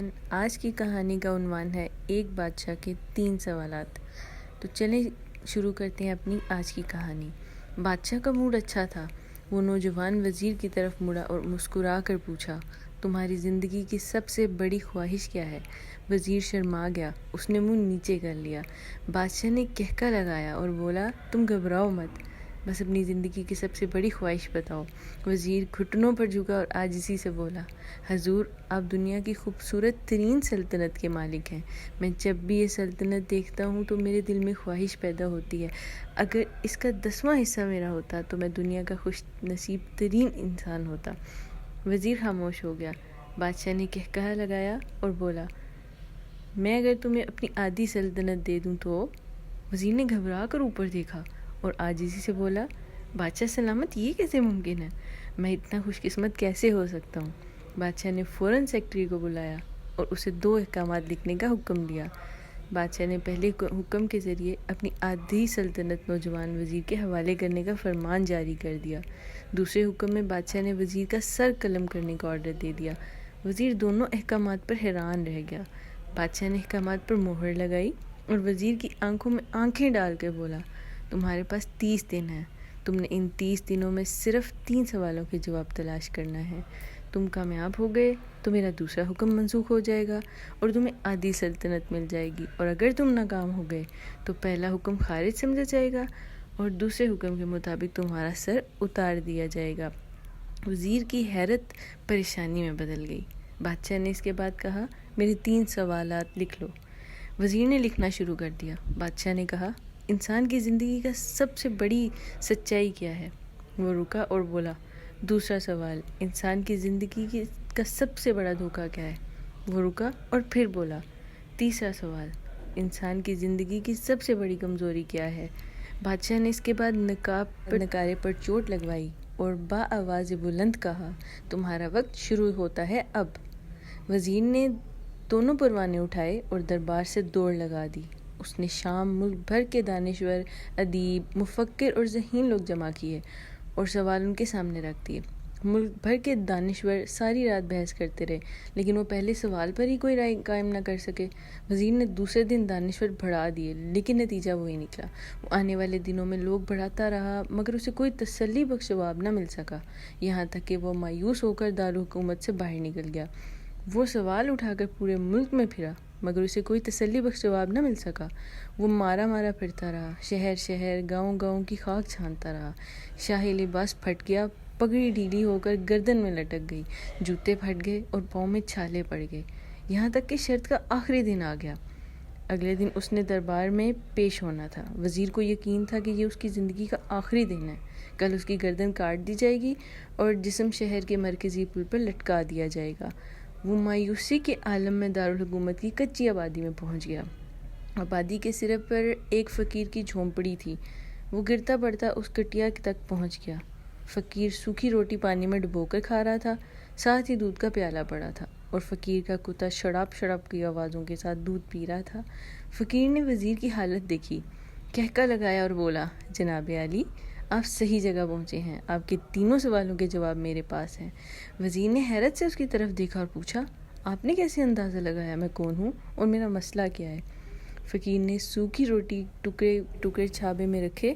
Everyone, آج کی کہانی کا عنوان ہے ایک بادشاہ کے 3 سوالات۔ تو چلیں شروع کرتے ہیں اپنی آج کی کہانی۔ بادشاہ کا موڈ اچھا تھا۔ وہ نوجوان وزیر کی طرف مڑا اور مسکرا کر پوچھا، تمہاری زندگی کی سب سے بڑی خواہش کیا ہے؟ وزیر شرما گیا، اس نے منہ نیچے کر لیا۔ بادشاہ نے کہکا لگایا اور بولا، تم گھبراؤ مت، بس اپنی زندگی کی سب سے بڑی خواہش بتاؤ۔ وزیر گھٹنوں پر جھکا اور عاجزی سے بولا، حضور، آپ دنیا کی خوبصورت ترین سلطنت کے مالک ہیں۔ میں جب بھی یہ سلطنت دیکھتا ہوں تو میرے دل میں خواہش پیدا ہوتی ہے، اگر اس کا 10واں حصہ میرا ہوتا تو میں دنیا کا خوش نصیب ترین انسان ہوتا۔ وزیر خاموش ہو گیا۔ بادشاہ نے کہکہا لگایا اور بولا، میں اگر تمہیں اپنی آدھی سلطنت دے دوں تو؟ وزیر نے گھبرا کر اوپر دیکھا اور عاجزی سے بولا، بادشاہ سلامت، یہ کیسے ممکن ہے؟ میں اتنا خوش قسمت کیسے ہو سکتا ہوں؟ بادشاہ نے فوراً سیکرٹری کو بلایا اور اسے 2 احکامات لکھنے کا حکم دیا۔ بادشاہ نے پہلے حکم کے ذریعے اپنی آدھی سلطنت نوجوان وزیر کے حوالے کرنے کا فرمان جاری کر دیا۔ دوسرے حکم میں بادشاہ نے وزیر کا سر قلم کرنے کا آرڈر دے دیا۔ وزیر دونوں احکامات پر حیران رہ گیا۔ بادشاہ نے احکامات پر مہر لگائی اور وزیر کی آنکھوں میں آنکھیں ڈال کر بولا، تمہارے پاس 30 دن ہیں۔ تم نے ان 30 دنوں میں صرف 3 سوالوں کے جواب تلاش کرنا ہے۔ تم کامیاب ہو گئے تو میرا دوسرا حکم منسوخ ہو جائے گا اور تمہیں آدھی سلطنت مل جائے گی، اور اگر تم ناکام ہو گئے تو پہلا حکم خارج سمجھا جائے گا اور دوسرے حکم کے مطابق تمہارا سر اتار دیا جائے گا۔ وزیر کی حیرت پریشانی میں بدل گئی۔ بادشاہ نے اس کے بعد کہا، میرے 3 سوالات لکھ لو۔ وزیر نے لکھنا شروع کر دیا۔ بادشاہ نے کہا، انسان کی زندگی کا سب سے بڑی سچائی کیا ہے؟ وہ رکا اور بولا، دوسرا سوال، انسان کی زندگی کا سب سے بڑا دھوکہ کیا ہے؟ وہ رکا اور پھر بولا، تیسرا سوال، انسان کی زندگی کی سب سے بڑی کمزوری کیا ہے؟ بادشاہ نے اس کے بعد نکارے پر چوٹ لگوائی اور آواز بلند کہا، تمہارا وقت شروع ہوتا ہے اب۔ وزیر نے دونوں پروانے اٹھائے اور دربار سے دوڑ لگا دی۔ اس نے شام ملک بھر کے دانشور، ادیب، مفکر اور ذہین لوگ جمع کیے اور سوال ان کے سامنے رکھ دیے۔ ملک بھر کے دانشور ساری رات بحث کرتے رہے، لیکن وہ پہلے سوال پر ہی کوئی رائے قائم نہ کر سکے۔ وزیر نے دوسرے دن دانشور بڑھا دیے، لیکن نتیجہ وہی نکلا۔ وہ آنے والے دنوں میں لوگ بڑھاتا رہا، مگر اسے کوئی تسلی بخش جواب نہ مل سکا، یہاں تک کہ وہ مایوس ہو کر دارالحکومت سے باہر نکل گیا۔ وہ سوال اٹھا کر پورے ملک میں پھرا، مگر اسے کوئی تسلی بخش جواب نہ مل سکا۔ وہ مارا پھرتا رہا، شہر شہر، گاؤں گاؤں کی خاک چھانتا رہا۔ شاہی لباس پھٹ گیا، پگڑی ڈھیلی ہو کر گردن میں لٹک گئی، جوتے پھٹ گئے اور پاؤں میں چھالے پڑ گئے، یہاں تک کہ شرط کا آخری دن آ گیا۔ اگلے دن اس نے دربار میں پیش ہونا تھا۔ وزیر کو یقین تھا کہ یہ اس کی زندگی کا آخری دن ہے۔ کل اس کی گردن کاٹ دی جائے گی اور جسم شہر کے مرکزی پل پر لٹکا دیا جائے گا۔ وہ مایوسی کے عالم میں دارالحکومت کی کچی آبادی میں پہنچ گیا۔ آبادی کے سرے پر ایک فقیر کی جھونپڑی تھی۔ وہ گرتا پڑتا اس کٹیا تک پہنچ گیا۔ فقیر سوکھی روٹی پانی میں ڈبو کر کھا رہا تھا، ساتھ ہی دودھ کا پیالہ پڑا تھا، اور فقیر کا کتا شڑاپ شڑاپ کی آوازوں کے ساتھ دودھ پی رہا تھا۔ فقیر نے وزیر کی حالت دیکھی، کہکا لگایا اور بولا، جناب عالی، آپ صحیح جگہ پہنچے ہیں، آپ کے 3 سوالوں کے جواب میرے پاس ہیں۔ وزیر نے حیرت سے اس کی طرف دیکھا اور پوچھا، آپ نے کیسے اندازہ لگایا میں کون ہوں اور میرا مسئلہ کیا ہے؟ فقیر نے سوکھی روٹی ٹکڑے چھابے میں رکھے،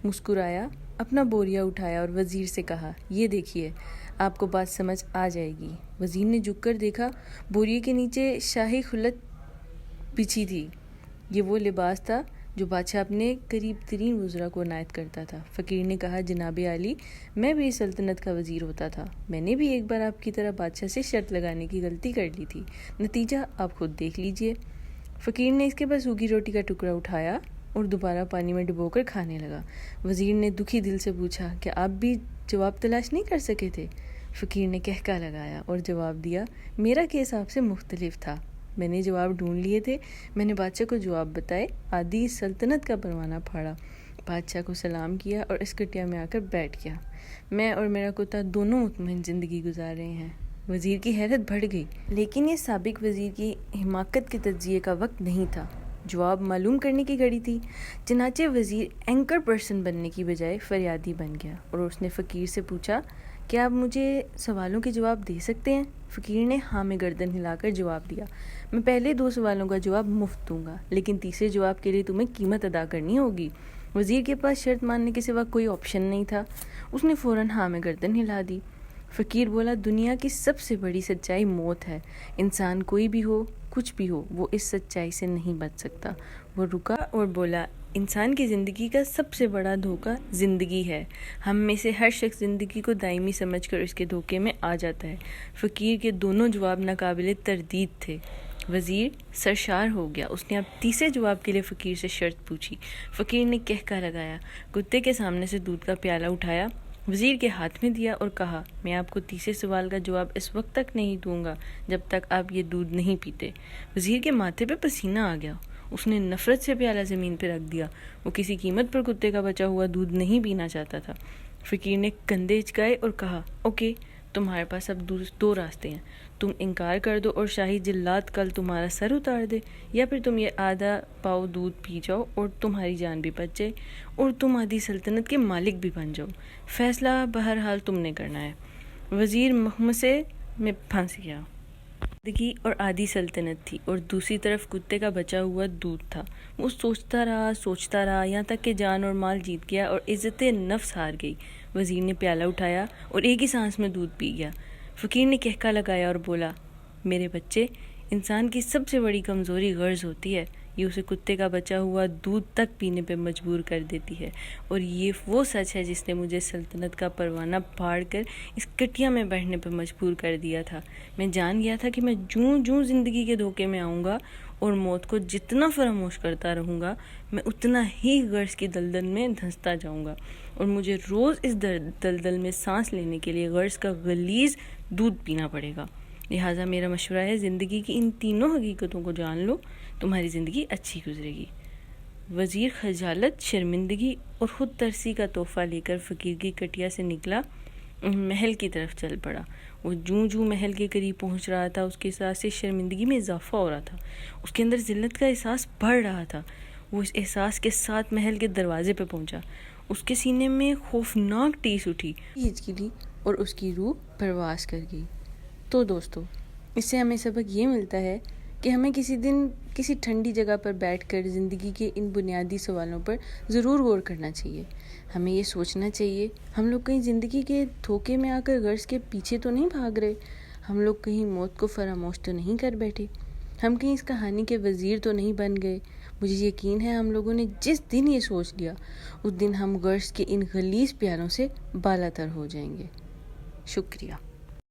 مسکرایا، اپنا بوریا اٹھایا اور وزیر سے کہا، یہ دیکھیے، آپ کو بات سمجھ آ جائے گی۔ وزیر نے جھک کر دیکھا، بوریے کے نیچے شاہی خلعت بچھی تھی۔ یہ وہ لباس تھا جو بادشاہ اپنے قریب ترین وزراء کو عنایت کرتا تھا۔ فقیر نے کہا، جناب عالی، میں بھی سلطنت کا وزیر ہوتا تھا، میں نے بھی ایک بار آپ کی طرح بادشاہ سے شرط لگانے کی غلطی کر لی تھی، نتیجہ آپ خود دیکھ لیجئے۔ فقیر نے اس کے بعد سوکھی روٹی کا ٹکڑا اٹھایا اور دوبارہ پانی میں ڈبو کر کھانے لگا۔ وزیر نے دکھی دل سے پوچھا، کیا آپ بھی جواب تلاش نہیں کر سکے تھے؟ فقیر نے کہکا لگایا اور جواب دیا، میرا کیس آپ سے مختلف تھا، میں نے جواب ڈھونڈ لیے تھے، میں نے بادشاہ کو جواب بتائے، آدھی سلطنت کا پروانہ پھاڑا، بادشاہ کو سلام کیا اور اس کٹیا میں آ کر بیٹھ گیا۔ میں اور میرا کتا دونوں مطمئن زندگی گزار رہے ہیں۔ وزیر کی حیرت بڑھ گئی، لیکن یہ سابق وزیر کی حماقت کے تجزیے کا وقت نہیں تھا، جواب معلوم کرنے کی گھڑی تھی۔ چنانچہ وزیر اینکر پرسن بننے کی بجائے فریادی بن گیا اور اس نے فقیر سے پوچھا، کیا آپ مجھے سوالوں کے جواب دے سکتے ہیں؟ فقیر نے ہاں میں گردن ہلا کر جواب دیا۔ میں پہلے 2 سوالوں کا جواب مفت دوں گا، لیکن تیسرے جواب کے لیے تمہیں قیمت ادا کرنی ہوگی۔ وزیر کے پاس شرط ماننے کے سوا کوئی آپشن نہیں تھا۔ اس نے فوراً ہاں میں گردن ہلا دی۔ فقیر بولا، دنیا کی سب سے بڑی سچائی موت ہے۔ انسان کوئی بھی ہو، کچھ بھی ہو، وہ اس سچائی سے نہیں بچ سکتا۔ وہ رکا اور بولا، انسان کی زندگی کا سب سے بڑا دھوکہ زندگی ہے۔ ہم میں سے ہر شخص زندگی کو دائمی سمجھ کر اس کے دھوکے میں آ جاتا ہے۔ فقیر کے دونوں جواب ناقابل تردید تھے۔ وزیر سرشار ہو گیا۔ اس نے اب تیسرے جواب کے لیے فقیر سے شرط پوچھی۔ فقیر نے کہکا لگایا، کتے کے سامنے سے دودھ کا پیالہ اٹھایا، وزیر کے ہاتھ میں دیا اور کہا، میں آپ کو تیسرے سوال کا جواب اس وقت تک نہیں دوں گا جب تک آپ یہ دودھ نہیں پیتے۔ وزیر کے ماتھے پہ پسینہ آ گیا۔ اس نے نفرت سے پیالہ زمین پہ رکھ دیا۔ وہ کسی قیمت پر کتے کا بچا ہوا دودھ نہیں پینا چاہتا تھا۔ فقیر نے کندھے اچکائے اور کہا، اوکے، تمہارے پاس اب 2 راستے ہیں۔ تم انکار کر دو اور شاہی جلاد کل تمہارا سر اتار دے، یا پھر تم یہ آدھا پاؤ دودھ پی جاؤ اور تمہاری جان بھی بچ جائے اور تم آدھی سلطنت کے مالک بھی بن جاؤ۔ فیصلہ بہرحال تم نے کرنا ہے۔ وزیر مخمصے میں پھنس گیا۔ زندگی اور آدھی سلطنت تھی اور دوسری طرف کتے کا بچا ہوا دودھ تھا۔ وہ سوچتا رہا یہاں تک کہ جان اور مال جیت گیا اور عزت نفس ہار گئی۔ وزیر نے پیالہ اٹھایا اور ایک ہی سانس میں دودھ پی گیا۔ فقیر نے کہکا لگایا اور بولا، میرے بچے، انسان کی سب سے بڑی کمزوری غرض ہوتی ہے۔ یہ اسے کتے کا بچا ہوا دودھ تک پینے پہ مجبور کر دیتی ہے، اور یہ وہ سچ ہے جس نے مجھے سلطنت کا پروانہ پھاڑ کر اس کٹیا میں بیٹھنے پہ مجبور کر دیا تھا۔ میں جان گیا تھا کہ میں جوں زندگی کے دھوکے میں آؤں گا اور موت کو جتنا فراموش کرتا رہوں گا، میں اتنا ہی غرض کی دلدل میں دھنستا جاؤں گا، اور مجھے روز اس دلدل میں سانس لینے کے لیے غرض کا غلیظ دودھ پینا پڑے گا۔ لہٰذا میرا مشورہ ہے، زندگی کی ان تینوں حقیقتوں کو جان لو، تمہاری زندگی اچھی گزرے گی۔ وزیر خجالت، شرمندگی اور خود ترسی کا تحفہ لے کر فقیر کی کٹیا سے نکلا، محل کی طرف چل پڑا۔ وہ جوں محل کے قریب پہنچ رہا تھا، اس کے احساس سے شرمندگی میں اضافہ ہو رہا تھا۔ اس کے اندر ذلت کا احساس بڑھ رہا تھا۔ وہ اس احساس کے ساتھ محل کے دروازے پہ پہنچا۔ اس کے سینے میں خوفناک ٹیس اٹھی، ہچکلی، اور اس کی روح پرواز کر گئی۔ تو دوستو، اس سے ہمیں سبق یہ ملتا ہے کہ ہمیں کسی دن کسی ٹھنڈی جگہ پر بیٹھ کر زندگی کے ان بنیادی سوالوں پر ضرور غور کرنا چاہیے۔ ہمیں یہ سوچنا چاہیے، ہم لوگ کہیں زندگی کے دھوکے میں آ کر غرض کے پیچھے تو نہیں بھاگ رہے، ہم لوگ کہیں موت کو فراموش تو نہیں کر بیٹھے، ہم کہیں اس کہانی کے وزیر تو نہیں بن گئے۔ مجھے یقین ہے ہم لوگوں نے جس دن یہ سوچ لیا، اس دن ہم غرض کے ان غلیظ پیاروں سے بالا تر ہو جائیں گے۔ شکریہ۔